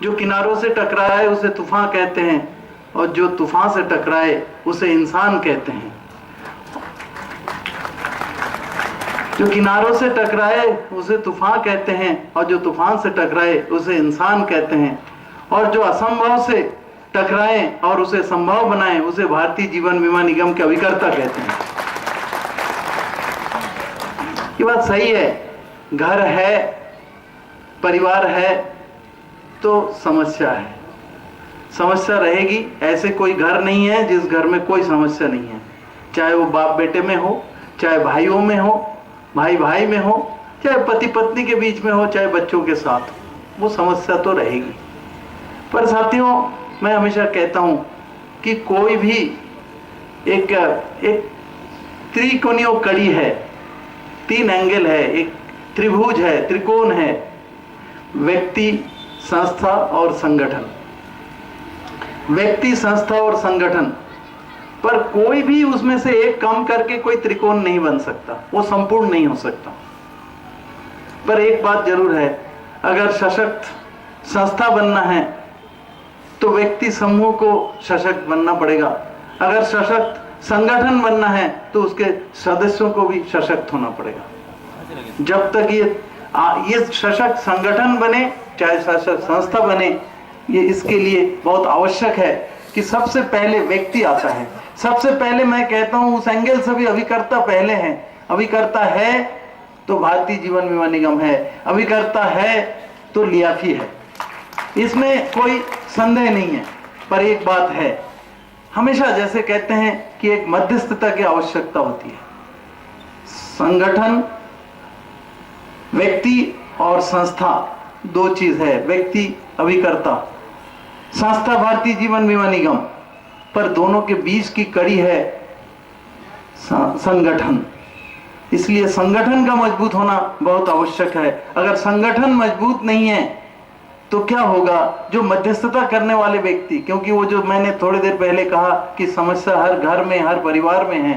जो किनारों से टकराए उसे तूफान कहते हैं, और जो तूफान से टकराए उसे इंसान कहते हैं। जो किनारों से टकराए उसे तूफान कहते हैं, और जो तूफान से टकराए उसे इंसान कहते हैं। और जो असंभव से टकराए और उसे संभव बनाए उसे भारतीय जीवन बीमा निगम के अभिकर्ता कहते हैं। ये बात सही है। घर है, परिवार है तो समस्या है, समस्या रहेगी। ऐसे कोई घर नहीं है जिस घर में कोई समस्या नहीं है, चाहे वो बाप बेटे में हो, चाहे भाइयों में हो, भाई भाई में हो, चाहे पति पत्नी के बीच में हो, चाहे बच्चों के साथ हो, वो समस्या तो रहेगी। पर साथियों, मैं हमेशा कहता हूं कि कोई भी एक त्रिकोणीय कड़ी है, 3 एंगल है, एक त्रिभुज है, त्रिकोण है, व्यक्ति, संस्था और संगठन। व्यक्ति, संस्था और संगठन, पर कोई भी उसमें से एक कम करके कोई त्रिकोण नहीं बन सकता, वो संपूर्ण नहीं हो सकता। पर एक बात जरूर है, अगर सशक्त संस्था बनना है तो व्यक्ति समूह को सशक्त बनना पड़ेगा। अगर सशक्त संगठन बनना है तो उसके सदस्यों को भी सशक्त होना पड़ेगा। जब तक ये सशक्त संगठन बने, चाहे सशक्त संस्था बने, ये इसके लिए बहुत आवश्यक है कि सबसे पहले व्यक्ति आता है। सबसे पहले मैं कहता हूं उस एंगल से भी अभिकर्ता पहले है। अभिकर्ता है तो भारतीय जीवन बीमा निगम है, अभिकर्ता है तो लियाफी है, इसमें कोई संदेह नहीं है। पर एक बात है, हमेशा जैसे कहते हैं कि एक मध्यस्थता की आवश्यकता होती है। संगठन, व्यक्ति और संस्था दो चीज है। व्यक्ति अभिकर्ता, संस्था भारतीय जीवन बीमा निगम, पर दोनों के बीच की कड़ी है संगठन। इसलिए संगठन का मजबूत होना बहुत आवश्यक है। अगर संगठन मजबूत नहीं है तो क्या होगा? जो मध्यस्थता करने वाले व्यक्ति, क्योंकि वो जो मैंने थोड़ी देर पहले कहा कि समस्या हर घर में, हर परिवार में है,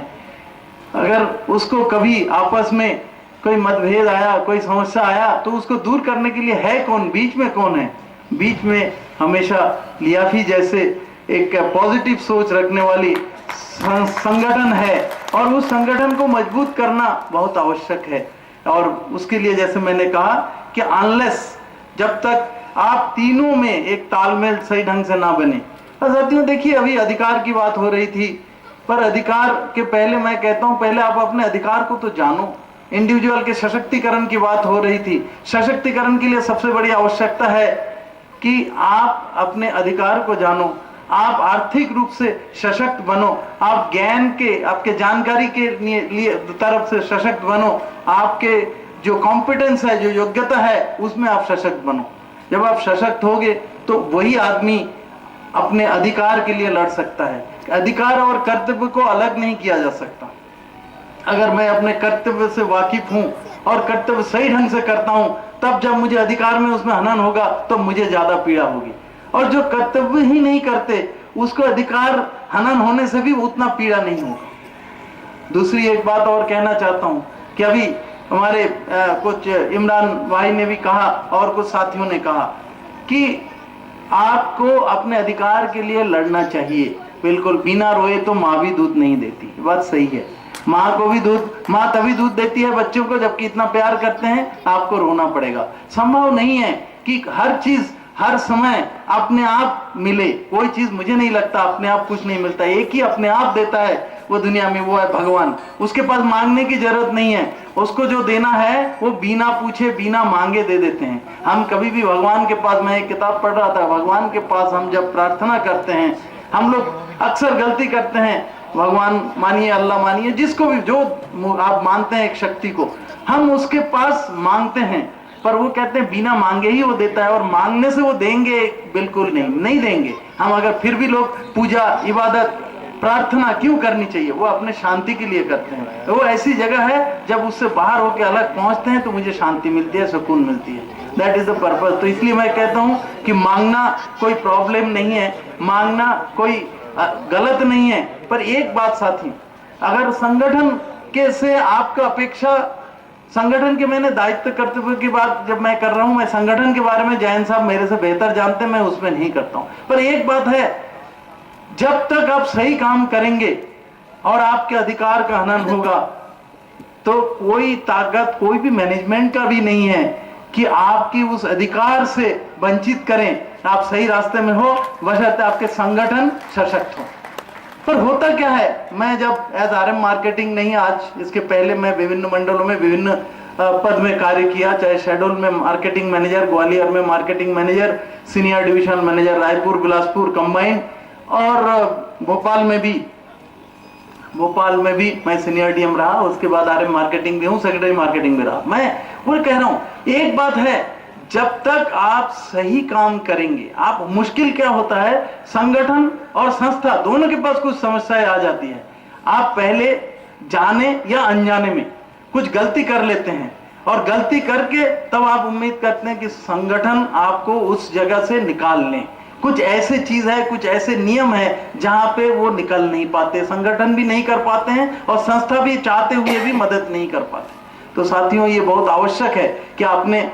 अगर उसको कभी आपस में कोई मतभेद आया, कोई समस्या आया, तो उसको दूर करने के लिए है कौन? बीच में कौन है? बीच में हमेशा लियाफी जैसे एक पॉजिटिव सोच रखने वाली संगठन है, और उस संगठन को मजबूत करना बहुत आवश्यक है। और उसके लिए जैसे मैंने कहा कि अनलेस, जब तक आप तीनों में एक तालमेल सही ढंग से ना बने। साथियों देखिए, अभी अधिकार की बात हो रही थी, पर अधिकार के पहले मैं कहता हूं पहले आप अपने अधिकार को तो जानो। इंडिविजुअल के सशक्तिकरण की बात हो रही थी। सशक्तिकरण के लिए सबसे बड़ी आवश्यकता है कि आप अपने अधिकार को जानो, आप आर्थिक रूप से सशक्त बनो, आप ज्ञान के, आपके जानकारी के लिए तरफ से सशक्त बनो, आपके जो कॉम्पिटेंस है, जो योग्यता है, उसमें आप सशक्त बनो। जब आप सशक्त होगे तो वही आदमी अपने अधिकार के लिए लड़ सकता है। अधिकार और कर्तव्य को अलग नहीं किया जा सकता। अगर मैं अपने कर्तव्य से वाकिफ हूं और कर्तव्य सही ढंग से करता हूं, तब जब मुझे अधिकार में उसमें हनन होगा तो मुझे ज्यादा पीड़ा होगी। और जो कर्तव्य ही नहीं करते, उसको अधिकार हनन होने से भी उतना पीड़ा नहीं होगा। दूसरी एक बात और कहना चाहता हूं कि अभी हमारे कुछ इमरान भाई ने भी कहा और कुछ साथियों ने कहा कि आपको अपने अधिकार के लिए लड़ना चाहिए। बिल्कुल, बिना रोए तो माँ भी दूध नहीं देती, बात सही है। माँ को भी दूध, माँ तभी दूध देती है बच्चों को जबकि इतना प्यार करते हैं। आपको रोना पड़ेगा। संभव नहीं है कि हर चीज हर समय अपने आप मिले। कोई चीज मुझे नहीं लगता अपने आप कुछ नहीं मिलता। एक ही अपने आप देता है वो दुनिया में, वो है भगवान। उसके पास मांगने की जरूरत नहीं है। उसको जो देना है वो बिना पूछे, बिना मांगे दे देते हैं। हम कभी भी भगवान के पास, मैं एक किताब पढ़ रहा था, भगवान के पास हम जब प्रार्थना करते हैं, हम लोग अक्सर गलती करते हैं। भगवान मानिए, अल्लाह मानिए, जिसको भी, जो आप मानते हैं एक शक्ति को, हम उसके पास मांगते हैं, पर वो कहते हैं बिना मांगे ही वो देता है। और मांगने से वो देंगे? बिल्कुल नहीं देंगे। हम अगर फिर भी लोग पूजा, इबादत, प्रार्थना क्यों करनी चाहिए? वो अपने शांति के लिए करते हैं। वो ऐसी जगह है जब उससे बाहर होकर अलग पहुंचते हैं तो मुझे शांति मिलती है, सुकून मिलती है। That is the purpose. तो इसलिए मैं कहता हूं कि मांगना कोई प्रॉब्लम नहीं है, मांगना कोई गलत नहीं है। पर एक बात साथी, अगर संगठन के से आपका अपेक्षा संगठन के मैंने दायित्व कर्तव्य की बात जब मैं कर रहा हूं, मैं संगठन के बारे में जैन साहब मेरे से बेहतर जानते हैं, मैं उसमें नहीं करता हूं। पर एक बात है, जब तक आप सही काम करेंगे और आपके अधिकार का हनन होगा, तो कोई ताकत कोई भी मैनेजमेंट का भी नहीं है कि आपकी उस अधिकार से वंचित करें। आप सही रास्ते में हो, बशर्ते आपके संगठन सशक्त हो। पर होता क्या है, मैं जब एज RM मार्केटिंग नहीं, आज इसके पहले मैं विभिन्न मंडलों में विभिन्न पद में कार्य किया, चाहे शेडोल में मार्केटिंग मैनेजर, ग्वालियर में marketing manager, senior divisional manager, Raipur Bilaspur combined, और भोपाल में भी मैं सीनियर DM रहा, उसके बाद RM मार्केटिंग भी हूं, सेक्रेटरी मार्केटिंग भी रहा। मैं वो कह रहा हूं, एक बात है, जब तक आप सही काम करेंगे, आप मुश्किल क्या होता है, संगठन और संस्था दोनों के पास कुछ समस्याएं आ जाती है। आप पहले जाने या अनजाने में कुछ गलती कर लेते हैं, और गलती करके तब आप उम्मीद करते हैं कि संगठन आपको उस जगह से निकाल लें। कुछ ऐसे चीज है, कुछ ऐसे नियम है जहां पे वो निकल नहीं पाते, संगठन भी नहीं कर पाते हैं और संस्था भी चाहते हुए भी मदद नहीं कर पाते। तो साथियों, ये बहुत आवश्यक है कि आपने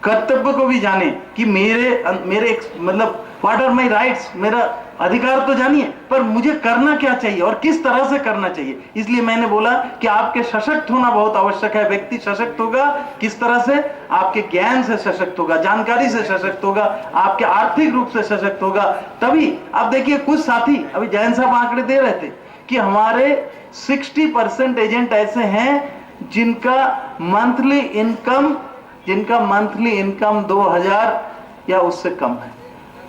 कर्तव्य को भी जाने कि मेरे मतलब व्हाट आर माई राइट्स, मेरा अधिकार तो जानिए, पर मुझे करना क्या चाहिए और किस तरह से करना चाहिए। इसलिए मैंने बोला कि आपके सशक्त होना बहुत आवश्यक है। व्यक्ति सशक्त होगा किस तरह से, आपके ज्ञान से सशक्त होगा, जानकारी से सशक्त होगा, आपके आर्थिक रूप से सशक्त होगा, तभी। अब देखिए, कुछ साथी, अभी जैन साहब आंकड़े दे रहे थे कि हमारे 60% एजेंट ऐसे हैं जिनका मंथली इनकम 2000 या उससे कम है।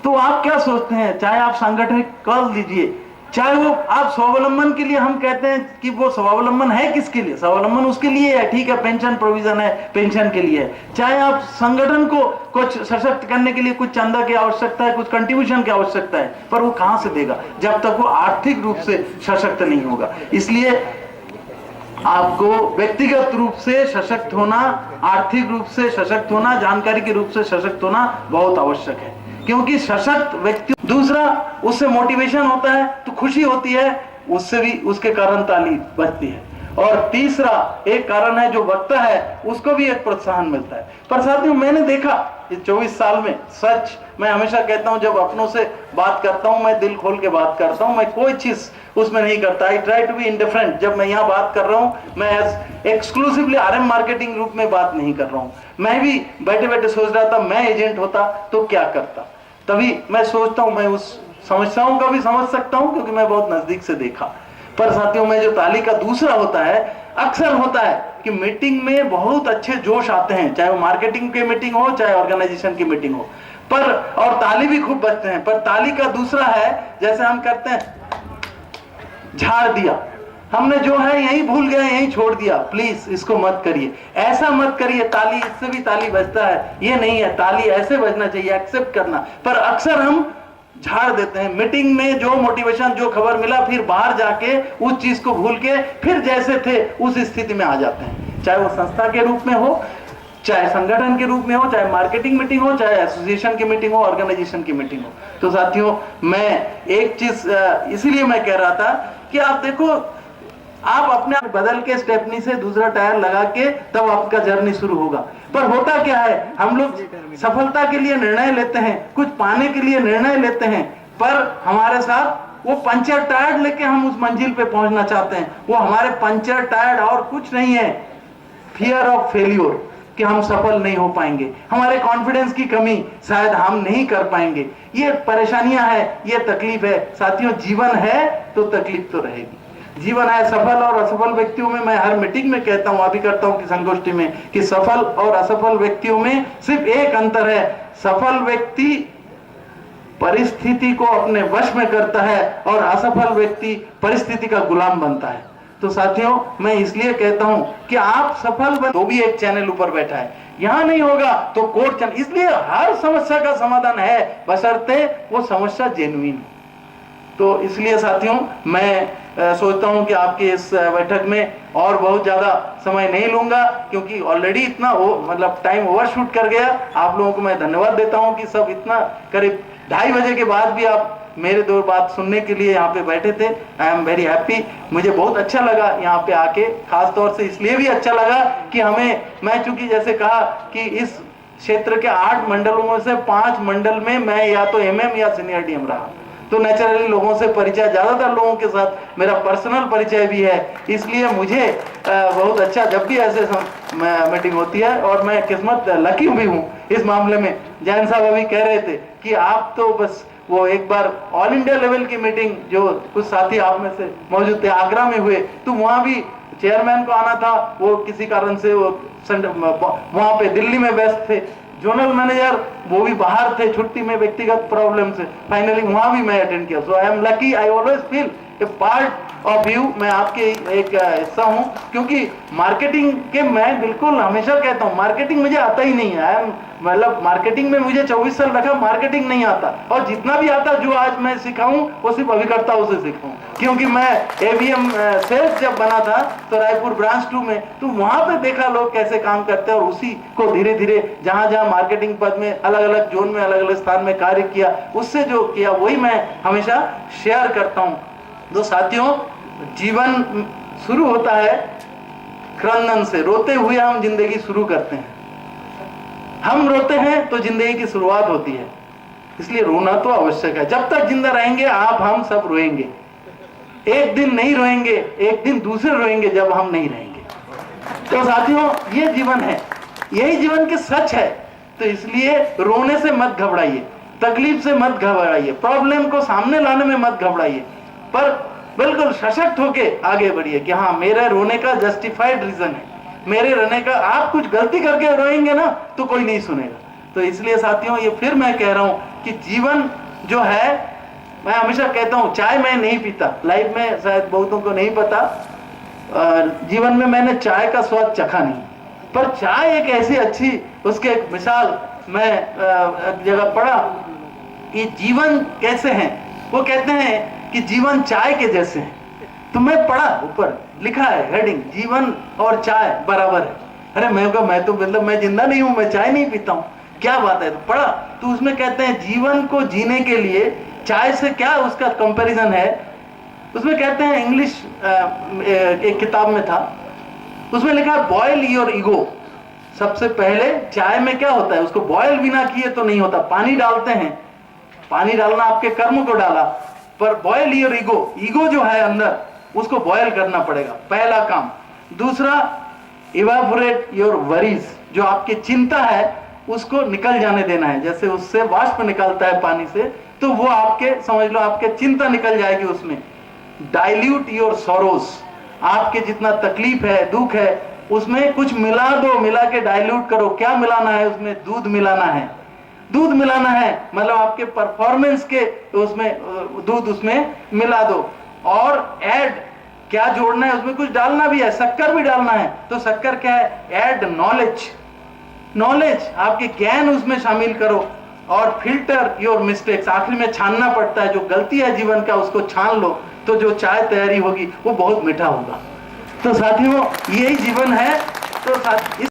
तो आप क्या सोचते हैं, चाहे आप संगठन कर लीजिए, चाहे वो आप स्वावलंबन के लिए, हम कहते हैं कि वो स्वावलंबन है किसके लिए, स्वावलंबन उसके लिए है, ठीक है, पेंशन प्रोविजन है, पेंशन के लिए है। चाहे आप संगठन को कुछ सशक्त करने के लिए कुछ चंदा की आवश्यकता है, कुछ कंट्रीब्यूशन की आवश्यकता है, पर वो कहां से देगा जब तक वो आर्थिक रूप से सशक्त नहीं होगा। इसलिए आपको व्यक्तिगत रूप से सशक्त होना, आर्थिक रूप से सशक्त होना, जानकारी के रूप से सशक्त होना बहुत आवश्यक है। क्योंकि सशक्त व्यक्ति, दूसरा, उससे मोटिवेशन होता है तो खुशी होती है, उससे भी उसके कारण ताली बजती है। और तीसरा एक कारण है, जो वक्ता है उसको भी एक प्रोत्साहन मिलता है। पर साथियों, मैंने देखा इस 24 साल में, सच मैं हमेशा कहता हूं, जब अपनों से बात करता हूं, मैं दिल खोल के बात करता हूं, मैं कोई चीज उसमें नहीं करता। I try to be indifferent. जब मैं यहाँ बात कर रहा हूँ, मैं एक्सक्लूसिवली RM मार्केटिंग ग्रुप में बात नहीं कर रहा हूँ। मैं भी बैठे बैठे सोच रहा था, मैं एजेंट होता तो क्या करता। तभी मैं सोचता हूं, मैं उस समस्याओं का भी समझ सकता हूं, क्योंकि मैं बहुत नजदीक से देखा। पर साथियों, में जो ताली का दूसरा होता है, अक्सर होता है कि मीटिंग में बहुत अच्छे जोश आते हैं, चाहे वो मार्केटिंग की मीटिंग हो, चाहे ऑर्गेनाइजेशन की मीटिंग हो, पर और ताली भी खूब बजते हैं। पर ताली का दूसरा है, जैसे हम करते हैं, झाड़ दिया, हमने जो है यही भूल गए, यही छोड़ दिया, प्लीज इसको मत करिए, ऐसा मत करिए। ताली, इससे भी ताली बजता है, ये नहीं है, ताली ऐसे बजना चाहिए, एक्सेप्ट करना। पर अक्सर हम झाड़ देते हैं। मीटिंग में जो मोटिवेशन, जो खबर मिला, फिर बाहर जाके उस चीज को भूल के फिर जैसे थे उस स्थिति में आ जाते हैं। चाहे वो संस्था के रूप में हो, चाहे संगठन के रूप में हो, चाहे मार्केटिंग मीटिंग हो, चाहे एसोसिएशन की मीटिंग हो, ऑर्गेनाइजेशन की मीटिंग हो। तो साथियों, मैं एक चीज इसीलिए मैं कह रहा था कि आप देखो, आप अपने आप बदल के स्टेपनी से दूसरा टायर लगा के तब आपका जर्नी शुरू होगा। पर होता क्या है, हम लोग सफलता के लिए निर्णय लेते हैं, कुछ पाने के लिए निर्णय लेते हैं, पर हमारे साथ वो पंचर टायर लेके हम उस मंजिल पे पहुंचना चाहते हैं। वो हमारे पंचर टायर और कुछ नहीं है, फियर ऑफ फेल्योर, कि हम सफल नहीं हो पाएंगे, हमारे कॉन्फिडेंस की कमी, शायद हम नहीं कर पाएंगे। ये परेशानियां हैं, ये तकलीफ है। साथियों, जीवन है तो तकलीफ तो रहेगी। जीवन है, सफल और असफल व्यक्तियों में, मैं हर मीटिंग में कहता हूं, अभी करता हूं कि संगोष्ठी में, कि सफल और असफल व्यक्तियों में सिर्फ एक अंतर है, सफल व्यक्ति परिस्थिति को अपने वश में करता है और असफल व्यक्ति परिस्थिति का गुलाम बनता है। तो साथियों, मैं इसलिए कहता हूं कि आप सफल बन, तो भी एक चैनल ऊपर बैठा है, यहां नहीं होगा तो कोर्ट चैनल। इसलिए हर समस्या का समाधान है, बशर्ते वो समस्या जेन्युइन हो। तो इसलिए साथियों, मैं सोचता हूं कि आपकी इस बैठक में और बहुत ज्यादा समय नहीं लूंगा, क्योंकि ऑलरेडी इतना मतलब टाइम ओवरशूट कर गया। आप लोगों को मैं धन्यवाद देता हूं कि सब इतना करीब 2:30 बजे के बाद भी आप मेरे 2 बात सुनने के लिए यहाँ पे बैठे थे। I am very happy. मुझे बहुत अच्छा लगा यहाँ पे आके, खास तौर से इसलिए भी अच्छा लगा कि मैं चूंकि जैसे कहा कि इस क्षेत्र के 8 मंडलों में से 5 मंडल में मैं या तो एमएम या सीनियर डीएम रहा, तो नेचुरली लोगों से परिचय, ज्यादातर लोगों के साथ मेरा पर्सनल परिचय भी है। इसलिए मुझे बहुत अच्छा, जब भी ऐसे मीटिंग होती है, और मैं किस्मत लकी भी हूँ इस मामले में। जैन साहब अभी कह रहे थे कि आप तो बस वो एक बार ऑल इंडिया लेवल की मीटिंग, जो कुछ साथी आप में से मौजूद थे, आगरा में हुए, तो वहां भी चेयरमैन को आना था, वो किसी कारण से वो वहां पे दिल्ली में व्यस्त थे। जोनल मैनेजर वो भी बाहर थे छुट्टी में, व्यक्तिगत प्रॉब्लम से, फाइनली वहां भी मैं अटेंड किया। So I am lucky, I always feel a part of you. मैं आपके एक हिस्सा हूं, क्योंकि मार्केटिंग के मैं बिल्कुल हमेशा कहता हूं, मार्केटिंग मुझे आता ही नहीं है। मतलब मार्केटिंग में मुझे 24 साल रखा, मार्केटिंग नहीं आता, और जितना भी आता जो आज मैं सिखाऊं वो सिर्फ अभिकर्ताओं से सीखूं। क्योंकि मैं एवीएम सेल्स जब बना था तो रायपुर ब्रांच 2 में, तो वहां पे देखा लोग कैसे काम करते हैं, और उसी को धीरे धीरे जहां जहां मार्केटिंग पद में अलग अलग जोन में अलग अलग स्थान में कार्य किया, उससे जो किया वही मैं हमेशा शेयर करता हूं। तो साथियों, जीवन शुरू होता है क्रंदन से, रोते हुए हम जिंदगी शुरू करते हैं। हम रोते हैं तो जिंदगी की शुरुआत होती है, इसलिए रोना तो आवश्यक है। जब तक जिंदा रहेंगे आप हम सब रोएंगे, एक दिन नहीं रोएंगे, एक दिन दूसरे रोएंगे जब हम नहीं रहेंगे। तो साथियों, ये जीवन है, यही जीवन के सच है। तो इसलिए रोने से मत घबराइए, तकलीफ से मत घबराइए, प्रॉब्लम को सामने लाने में मत घबराइए, पर बिल्कुल सशक्त होके आगे बढ़िए कि हाँ, मेरे रोने का जस्टिफाइड रीजन है, मेरे रोने का। आप कुछ गलती करके रोएंगे ना तो कोई नहीं सुनेगा। तो इसलिए साथियों, ये फिर मैं कह रहा हूं कि जीवन जो है, मैं हमेशा कहता हूं, चाय मैं नहीं पीता लाइफ में, शायद बहुतों को नहीं पता, जीवन में मैंने चाय का स्वाद चखा नहीं, पर चाय एक ऐसी अच्छी, उसके एक मिसाल मैं एक जगह पढ़ा कि जीवन कैसे हैं। वो कहते हैं कि जीवन चाय के जैसे है। तो मैं पढ़ा, ऊपर लिखा है हेडिंग, जीवन और चाय बराबर है। अरे मैं तो मतलब मैं जिंदा नहीं हूं, मैं चाय नहीं पीता हूं, क्या बात है। तो पढ़ा तो उसमें कहते हैं जीवन को जीने के लिए चाय से क्या उसका कंपैरिजन है। उसमें कहते हैं, इंग्लिश एक किताब में था, उसमें लिखा है बॉयल योर ईगो। सबसे पहले चाय में क्या होता है, उसको बॉयल बिना किए तो नहीं होता। पानी डालते हैं, पानी डालना आपके कर्म को डाला, पर बॉयल योर ईगो, ईगो जो है अंदर, उसको बॉयल करना पड़ेगा, पहला काम। दूसरा, इवापोरेट योर वरीज, जो आपकी चिंता है उसको निकल जाने देना है। जैसे उससे वाष्प निकलता है पानी से, तो वो आपके, समझ लो आपके चिंता निकल जाएगी उसमें। डाइल्यूट योर सॉरोज, आपके जितना तकलीफ है, दुख है, उसमें कुछ मिला दो, मिला के डाइल्यूट करो। क्या मिलाना है उसमें? दूध मिलाना है। दूध मिलाना है मतलब आपके परफॉर्मेंस के उसमें दूध उसमें मिला दो। और ऐड, क्या जोड़ना है उसमें? कुछ डालना भी है, शक्कर भी डालना है। तो शक्कर क्या है? ऐड नॉलेज, नॉलेज आपके ज्ञान उसमें शामिल करो। और फिल्टर योर मिस्टेक्स, आखिर में छानना पड़ता है, जो गलती है जीवन का उसको छान लो, तो जो चाय तैयारी होगी वो बहुत मीठा होगा। तो साथियों, यही जीवन है। तो साथियों